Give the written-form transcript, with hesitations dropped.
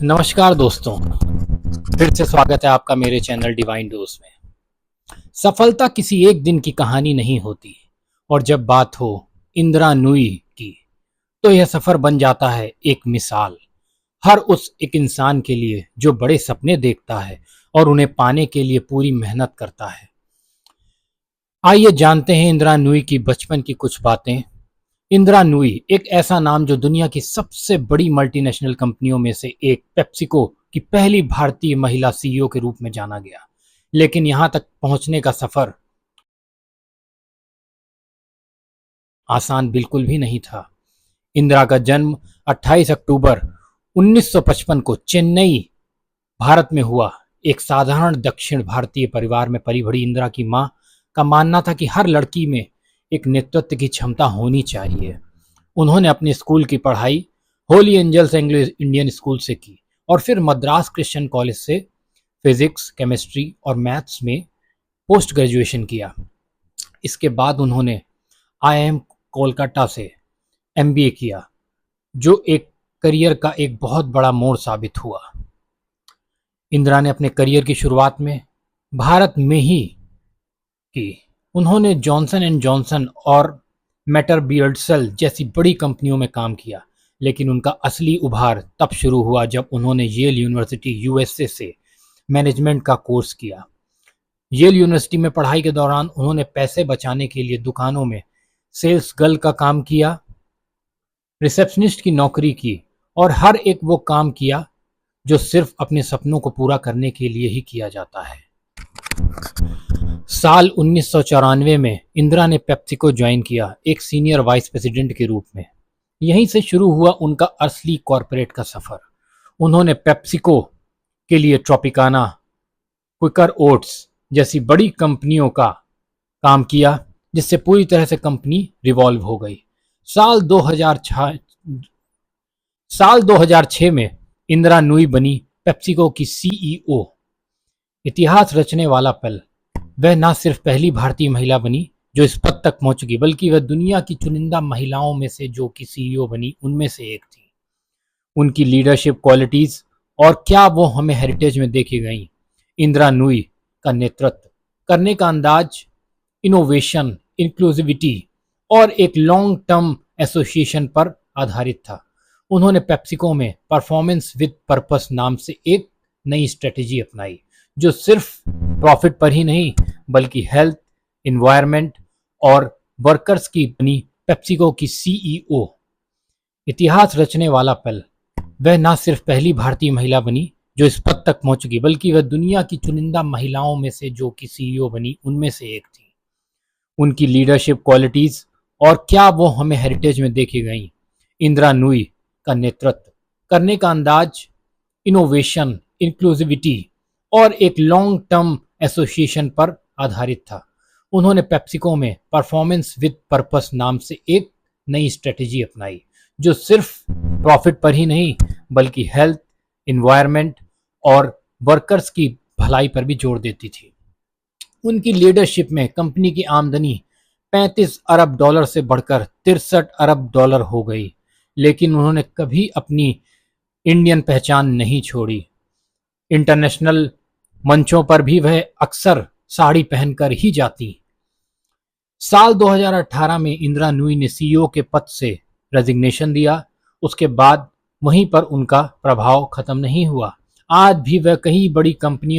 नमस्कार दोस्तों, फिर से स्वागत है आपका मेरे चैनल डिवाइन डोज में। सफलता किसी एक दिन की कहानी नहीं होती और जब बात हो इंदिरा नूई की तो यह सफर बन जाता है एक मिसाल हर उस एक इंसान के लिए जो बड़े सपने देखता है और उन्हें पाने के लिए पूरी मेहनत करता है। आइए जानते हैं इंदिरा नूई की बचपन की कुछ बातें। इंदिरा नूई एक ऐसा नाम जो दुनिया की सबसे बड़ी मल्टीनेशनल कंपनियों में से एक पेप्सिको की पहली भारतीय महिला सीईओ के रूप में जाना गया, लेकिन यहां तक पहुंचने का सफर आसान बिल्कुल भी नहीं था। इंदिरा का जन्म 28 अक्टूबर 1955 को चेन्नई, भारत में हुआ। एक साधारण दक्षिण भारतीय परिवार में पली बड़ी इंदिरा की मां का मानना था कि हर लड़की में एक नेतृत्व की क्षमता होनी चाहिए। उन्होंने अपनी स्कूल की पढ़ाई Holy Angels Anglo Indian school से की और फिर मद्रास क्रिश्चियन कॉलेज से फिजिक्स, केमिस्ट्री और मैथ्स में पोस्ट ग्रेजुएशन किया। इसके बाद उन्होंने आईआईएम कोलकाता से एमबीए किया, जो एक करियर का एक बहुत बड़ा मोड़ साबित हुआ। इंदिरा ने अपने करियर की शुरुआत में भारत में ही की। उन्होंने जॉनसन एंड जॉनसन और मेटर बियर्डसेल जैसी बड़ी कंपनियों में काम किया, लेकिन उनका असली उभार तब शुरू हुआ जब उन्होंने येल यूनिवर्सिटी यूएसए से मैनेजमेंट का कोर्स किया। येल यूनिवर्सिटी में पढ़ाई के दौरान उन्होंने पैसे बचाने के लिए दुकानों में सेल्स गर्ल का काम किया, रिसेप्शनिस्ट की नौकरी की और हर एक वो काम किया जो सिर्फ अपने सपनों को पूरा करने के लिए ही किया जाता है। साल 1994 में इंदिरा ने पेप्सिको ज्वाइन किया, एक सीनियर वाइस प्रेसिडेंट के रूप में। यहीं से शुरू हुआ उनका असली कॉरपोरेट का सफर। उन्होंने पेप्सिको के लिए ट्रॉपिकाना, क्विकर ओट्स जैसी बड़ी कंपनियों का काम किया, जिससे पूरी तरह से कंपनी रिवॉल्व हो गई। साल 2006 में इंदिरा नूई बनी पेप्सिको की सीईओ। इतिहास रचने वाला पल। वह न सिर्फ पहली भारतीय महिला बनी जो इस पद तक पहुंच चुकी, बल्कि वह दुनिया की चुनिंदा महिलाओं में से जो कि सीईओ बनी उनमें से एक थी। उनकी लीडरशिप क्वालिटीज और क्या वो हमें हेरिटेज में देखी गई। इंदिरा नूई का नेतृत्व करने का अंदाज इनोवेशन, इंक्लूसिविटी और एक लॉन्ग टर्म एसोसिएशन पर आधारित था। उन्होंने पेप्सिको में परफॉर्मेंस विद पर्पस नाम से एक नई स्ट्रेटेजी अपनाई, जो सिर्फ प्रॉफिट पर ही नहीं बल्कि हेल्थ, एनवायरनमेंट और वर्कर्स की बनी पेप्सिको की सीईओ। इतिहास रचने वाला पल। वह न सिर्फ पहली भारतीय महिला बनी जो इस पद तक पहुंच चुकी, बल्कि वह दुनिया की चुनिंदा महिलाओं में से जो कि सीईओ बनी उनमें से एक थी। उनकी लीडरशिप क्वालिटीज और क्या वो हमें हेरिटेज में देखी गई। इंदिरा नूई का नेतृत्व करने का अंदाज इनोवेशन, इंक्लूसिविटी और एक लॉन्ग टर्म एसोसिएशन पर आधारित था। उन्होंने पेप्सिको में परफॉर्मेंस विद पर्पस नाम से एक नई स्ट्रेटेजी अपनाई, जो सिर्फ प्रॉफिट पर ही नहीं बल्कि हेल्थ, एनवायरनमेंट और वर्कर्स की भलाई पर भी जोर देती थी। उनकी लीडरशिप में कंपनी की आमदनी 35 अरब डॉलर से बढ़कर 63 अरब डॉलर हो गई, लेकिन उन्होंने कभी अपनी इंडियन पहचान नहीं छोड़ी। इंटरनेशनल मंचों पर भी वह अक्सर साड़ी पहनकर ही जाती। साल 2018 में इंदिरा नूई ने सीईओ के पद से रेजिग्नेशन दिया। उसके बाद वहीं पर उनका प्रभाव खत्म नहीं हुआ। आज भी वह कई बड़ी कंपनी